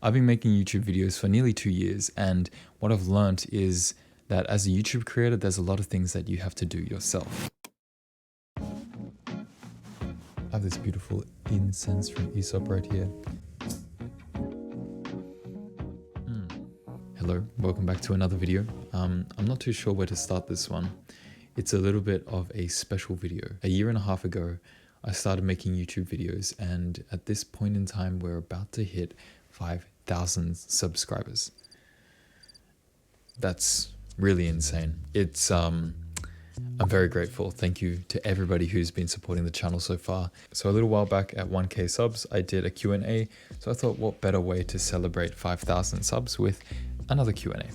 I've been making YouTube videos for nearly 2 years, and what I've learned is that as a YouTube creator, there's a lot of things that you have to do yourself. I have this beautiful incense from Aesop right here. Hello, welcome back to another video. I'm not too sure where to start this one. It's a little bit of a special video. A year and a half ago, I started making YouTube videos, and at this point in time, we're about to hit 5,000 subscribers. That's really insane. I'm very grateful. Thank you to everybody who's been supporting the channel so far. So a little while back at 1K subs, I did a Q&A. So I thought, what better way to celebrate 5,000 subs with another Q&A.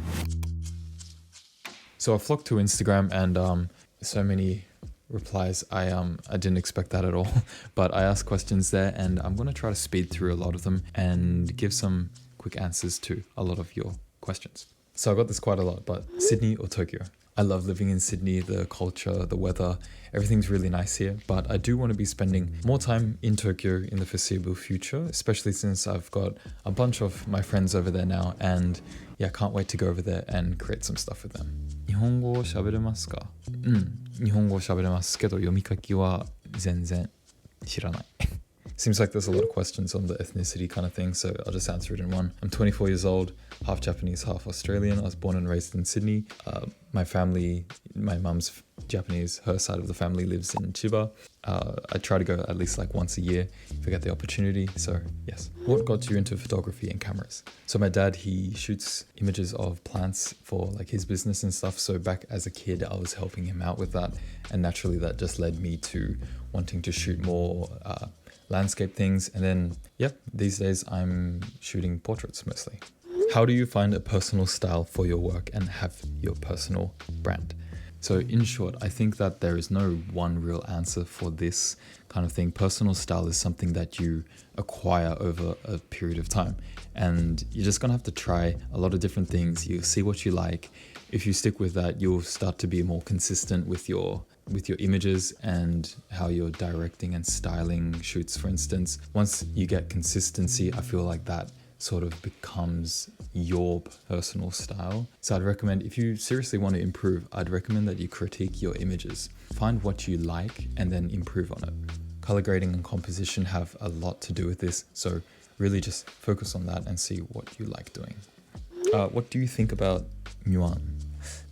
So I flocked to Instagram, and so many replies. I didn't expect that at all, but I asked questions there, and I'm going to try to speed through a lot of them and give some quick answers to a lot of your questions. So I got this quite a lot, but Sydney or Tokyo? I love living in Sydney, the culture, the weather, everything's really nice here, but I do want to be spending more time in Tokyo in the foreseeable future, especially since I've got a bunch of my friends over there now, and yeah, can't wait to go over there and create some stuff with them. 日本語喋れますか? 日本語喋れますけど読み書きは全然知らない。Seems like there's a lot of questions on the ethnicity kind of thing, so I'll just answer it in one. I'm 24 years old, half Japanese, half Australian. I was born and raised in Sydney. My family, my mum's Japanese, her side of the family lives in Chiba. I try to go at least like once a year if I get the opportunity, so yes. What got you into photography and cameras? So my dad, he shoots images of plants for like his business and stuff, so back as a kid I was helping him out with that, and naturally that just led me to wanting to shoot more landscape things, and then these days I'm shooting portraits mostly. How do you find a personal style for your work and have your personal brand? So in short, I think that there is no one real answer for this kind of thing. Personal style is something that you acquire over a period of time, and you're just gonna have to try a lot of different things. You'll see what you like. If you stick with that, you'll start to be more consistent with your images and how you're directing and styling shoots, for instance. Once you get consistency, I feel like that sort of becomes your personal style. So I'd recommend, if you seriously want to improve, I'd recommend that you critique your images. Find what you like and then improve on it. Color grading and composition have a lot to do with this, so really just focus on that and see what you like doing. What do you think about Nguyen?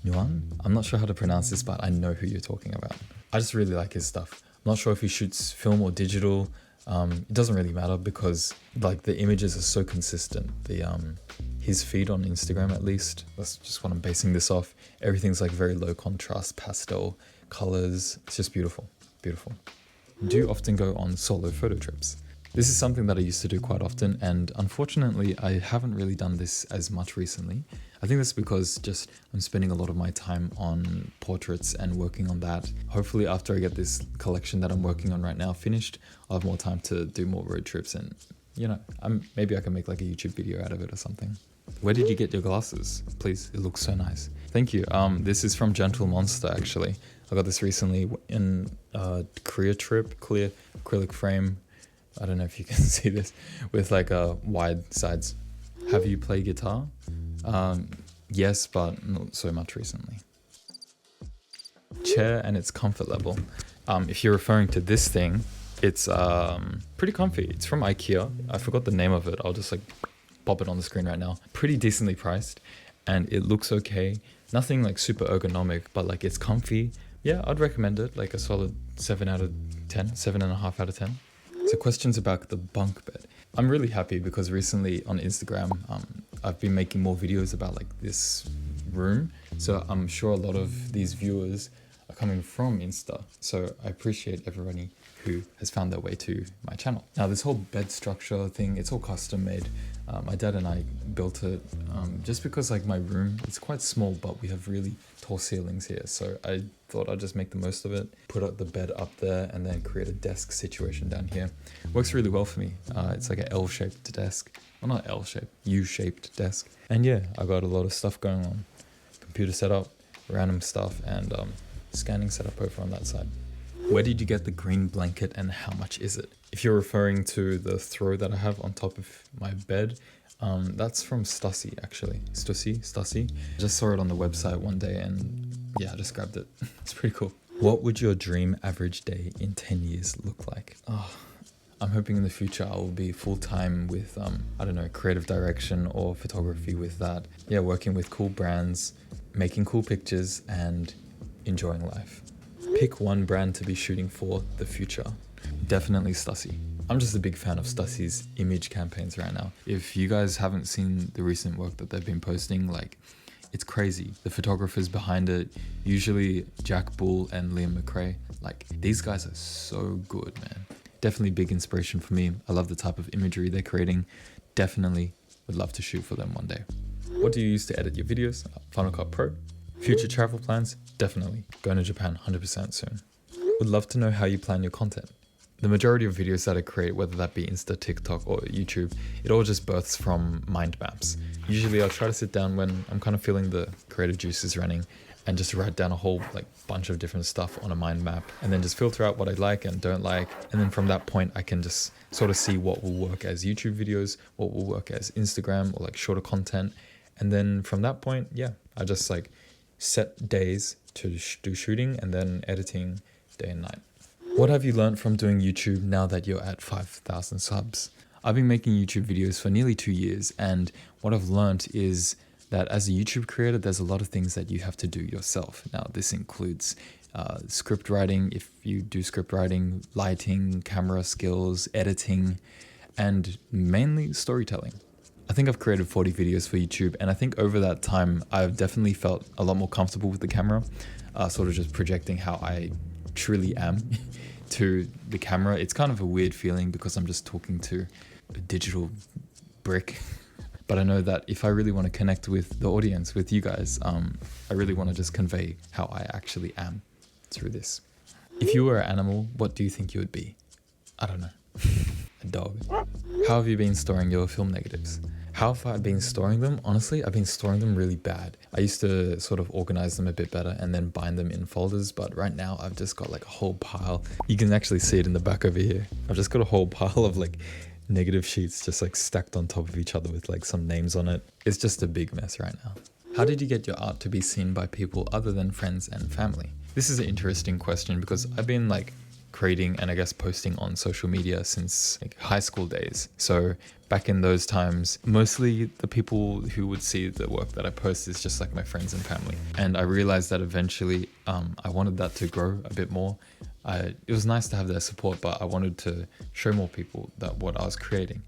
Nguyen? I'm not sure how to pronounce this, but I know who you're talking about. I just really like his stuff. I'm not sure if he shoots film or digital. It doesn't really matter because like the images are so consistent. His feed on Instagram, at least, that's just what I'm basing this off. Everything's like very low contrast, pastel colors. It's just beautiful, beautiful. Do you often go on solo photo trips? This is something that I used to do quite often, and unfortunately I haven't really done this as much recently. I think that's because just I'm spending a lot of my time on portraits and working on that. Hopefully after I get this collection that I'm working on right now finished, I'll have more time to do more road trips, and you know, maybe I can make like a YouTube video out of it or something. Where did you get your glasses? Please, it looks so nice. Thank you. This is from Gentle Monster actually. I got this recently in a Korea trip, clear acrylic frame. I don't know if you can see this, with like wide sides. Have you played guitar? Yes, but not so much recently. Chair and its comfort level. If you're referring to this thing, it's pretty comfy. It's from IKEA. I forgot the name of it. I'll just like pop it on the screen right now. Pretty decently priced, and it looks okay. Nothing like super ergonomic, but like it's comfy. Yeah, I'd recommend it. Like a solid 7 out of 10, 7.5 out of 10. So questions about the bunk bed. I'm really happy because recently on Instagram, I've been making more videos about like this room. So I'm sure a lot of these viewers are coming from Insta. So I appreciate everybody who has found their way to my channel. Now this whole bed structure thing, it's all custom made. My dad and I built it just because like my room, it's quite small, but we have really tall ceilings here. So I thought I'd just make the most of it, put up the bed up there, and then create a desk situation down here. Works really well for me. It's like an L-shaped desk. Well, not L-shaped, U-shaped desk. And yeah, I got a lot of stuff going on. Computer setup, random stuff, and scanning setup over on that side. Where did you get the green blanket and how much is it? If you're referring to the throw that I have on top of my bed, that's from Stussy actually. Stussy. I just saw it on the website one day and yeah, I just grabbed it. It's pretty cool. What would your dream average day in 10 years look like? Oh, I'm hoping in the future I will be full-time with, I don't know, creative direction or photography with that. Yeah, working with cool brands, making cool pictures and enjoying life. Pick one brand to be shooting for the future. Definitely Stussy. I'm just a big fan of Stussy's image campaigns right now. If you guys haven't seen the recent work that they've been posting, like, it's crazy. The photographers behind it, usually Jack Bull and Liam McRae, like, these guys are so good, man. Definitely big inspiration for me. I love the type of imagery they're creating. Definitely would love to shoot for them one day. What do you use to edit your videos? Final Cut Pro. Future travel plans? Definitely. Going to Japan 100% soon. Would love to know how you plan your content. The majority of videos that I create, whether that be Insta, TikTok or YouTube, it all just births from mind maps. Usually I'll try to sit down when I'm kind of feeling the creative juices running and just write down a whole bunch of different stuff on a mind map and then just filter out what I like and don't like. And then from that point, I can just sort of see what will work as YouTube videos, what will work as Instagram or shorter content. And then from that point, yeah, I just set days to do shooting and then editing day and night. What have you learned from doing YouTube now that you're at 5,000 subs? I've been making YouTube videos for nearly 2 years, and what I've learned is that as a YouTube creator, there's a lot of things that you have to do yourself. Now, this includes script writing, if you do script writing, lighting, camera skills, editing, and mainly storytelling. I think I've created 40 videos for YouTube, and I think over that time, I've definitely felt a lot more comfortable with the camera, sort of just projecting how I truly am to the camera. It's kind of a weird feeling because I'm just talking to a digital brick. But I know that if I really want to connect with the audience, with you guys, I really want to just convey how I actually am through this. If you were an animal, what do you think you would be? I don't know. A dog. How have you been storing your film negatives? How have I been storing them? Honestly, I've been storing them really bad. I used to sort of organize them a bit better and then bind them in folders, but right now I've just got a whole pile. You can actually see it in the back over here. I've just got a whole pile of negative sheets just stacked on top of each other with some names on it. It's just a big mess right now. How did you get your art to be seen by people other than friends and family? This is an interesting question because I've been creating and I guess posting on social media since high school days. So back in those times, mostly the people who would see the work that I post is just my friends and family. And I realized that eventually I wanted that to grow a bit more. It was nice to have their support, but I wanted to show more people that what I was creating.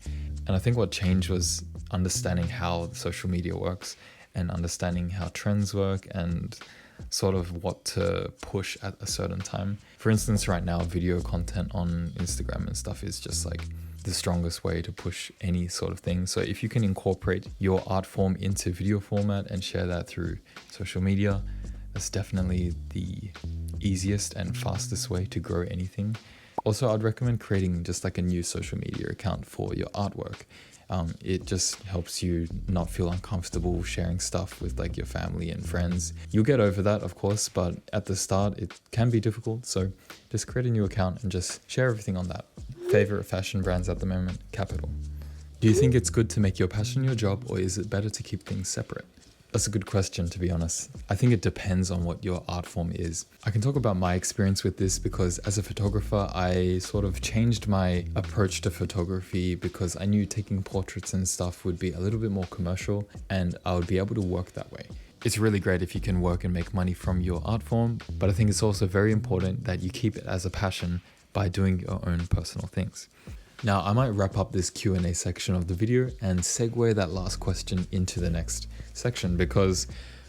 And I think what changed was understanding how social media works and understanding how trends work and sort of what to push at a certain time. For instance, right now, video content on Instagram and stuff is just the strongest way to push any sort of thing. So if you can incorporate your art form into video format and share that through social media, that's definitely the easiest and fastest way to grow anything. Also, I'd recommend creating just a new social media account for your artwork. It just helps you not feel uncomfortable sharing stuff with your family and friends. You'll get over that, of course, but at the start it can be difficult. So just create a new account and just share everything on that. Favorite fashion brands at the moment? Capital. Do you think it's good to make your passion your job, or is it better to keep things separate? That's a good question, to be honest. I think it depends on what your art form is. I can talk about my experience with this because as a photographer, I sort of changed my approach to photography because I knew taking portraits and stuff would be a little bit more commercial and I would be able to work that way. It's really great if you can work and make money from your art form, but I think it's also very important that you keep it as a passion by doing your own personal things. Now, I might wrap up this Q&A section of the video and segue that last question into the next section because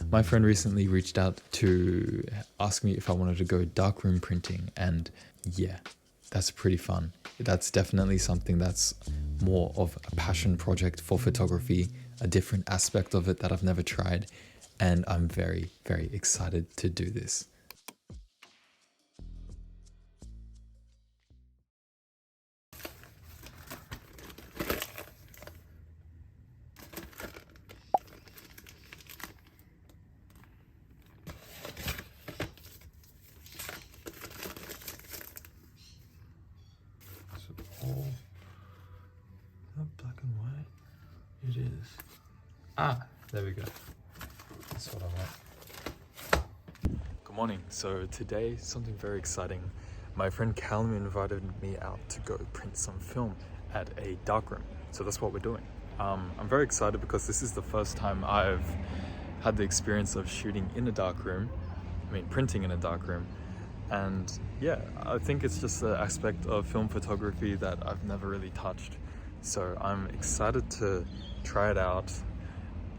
my friend recently reached out to ask me if I wanted to go darkroom printing, and yeah, that's pretty fun. That's definitely something that's more of a passion project for photography, a different aspect of it that I've never tried, and I'm very, very excited to do this. Ah, there we go. That's what I want. Good morning. So today, something very exciting. My friend Callum invited me out to go print some film at a darkroom. So that's what we're doing. I'm very excited because this is the first time I've had the experience of shooting in a darkroom. I mean, printing in a darkroom. And yeah, I think it's just an aspect of film photography that I've never really touched. So I'm excited to try it out.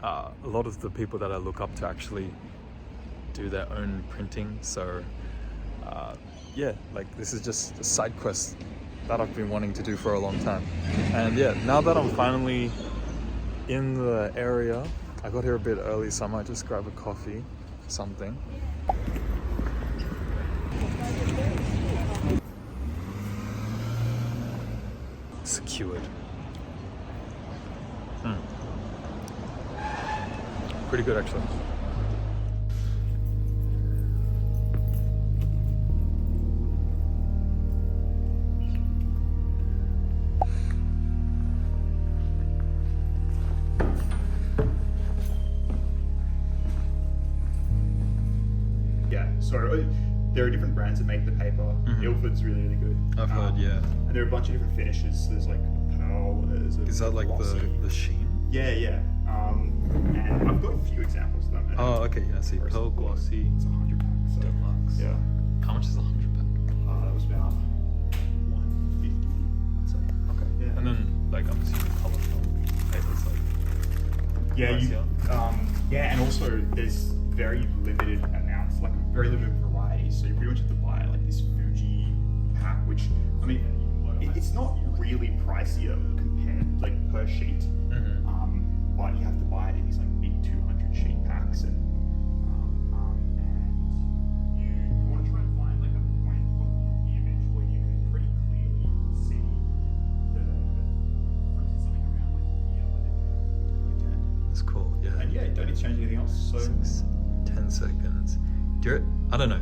A lot of the people that I look up to actually do their own printing. So yeah, like this is just a side quest that I've been wanting to do for a long time. And yeah, now that I'm finally in the area, I got here a bit early, so I might just grab a coffee, something. Secured. Pretty good actually. Yeah, so there are different brands that make the paper. Ilford's really, really good. I've heard, yeah. And there are a bunch of different finishes. There's like a pearl. There's a Is that like glossy. the sheen? Yeah, yeah. And I've got a few examples of them. Oh, okay, yeah, I see. Pearl glossy. It's 100 packs. So, Deluxe. yeah. How much is 100 pack? That was about 150, I'd say. Okay. Yeah. And then, like, I'm assuming color film papers, like. Yeah, pricier? yeah, and also there's very limited amounts, like very limited variety. So you pretty much have to buy like this Fuji pack, which I mean, it's not really pricier compared like per sheet, but you have to buy it in these like big 200 sheet packs, and you want to try and find like a point of the image where you can pretty clearly see the for instance, something around like here where they That's cool, yeah. and yeah, you don't need to change anything else. So 10 seconds. I don't know.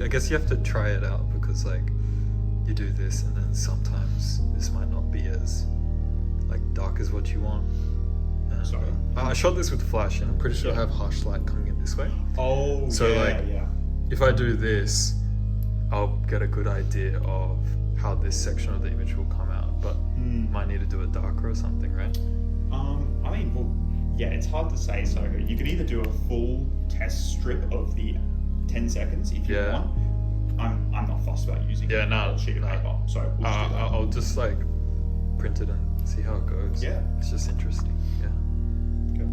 I guess you have to try it out because like you do this and then sometimes this might not be as like dark as what you want. And, Sorry. I shot this with flash and I'm pretty sure I have harsh light coming in this way. Oh, So yeah. if I do this, I'll get a good idea of how this section of the image will come out, but might need to do it darker or something, right? I mean, well, yeah, it's hard to say. So you could either do a full test strip of the 10 seconds if you want. I'm not fussed about using a whole sheet of paper, so we'll just do that. I'll just like print it and see how it goes. Yeah. It's just interesting. Yeah. Okay.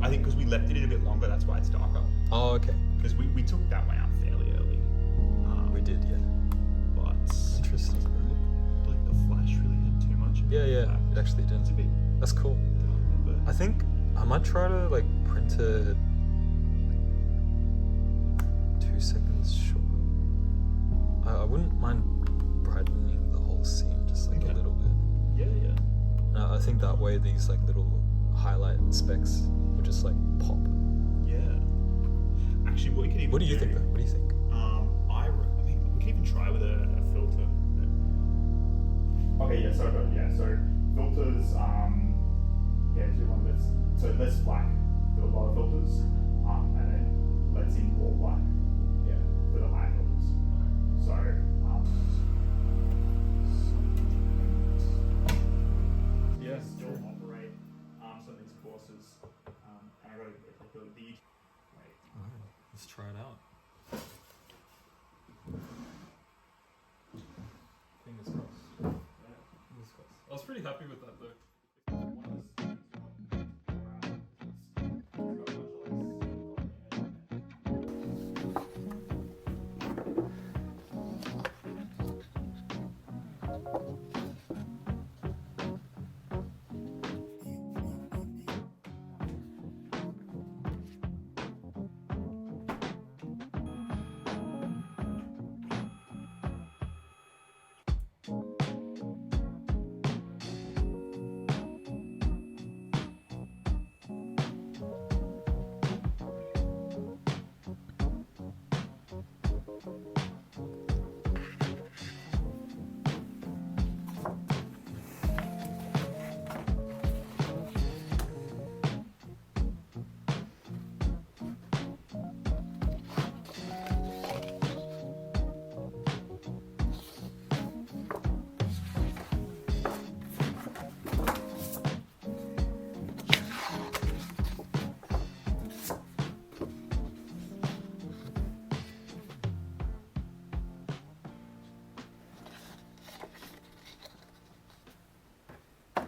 I think because we left it in a bit longer, that's why it's darker. Oh, okay. Because we took that one out fairly early. We did, yeah. But Interesting. it doesn't look like the flash really had too much. Yeah. It actually did. It's a bit That's cool. darker, but I think I might try to like print it 2 seconds shorter. I wouldn't mind brightening the whole scene just like a little bit. yeah. I think that way these like little highlight specks will just like pop. Yeah. Actually, what you can even What do you think though? What do you think? I mean, we can even try with a filter. Okay, yeah. So filters. Do one less black. Do a lot of filters. And then let's in more black. Yeah. For the higher filters. Okay. So still operate some of these courses. And I got the wait. Let's try it out. Fingers crossed. Yeah. Fingers crossed. I was pretty happy with that though.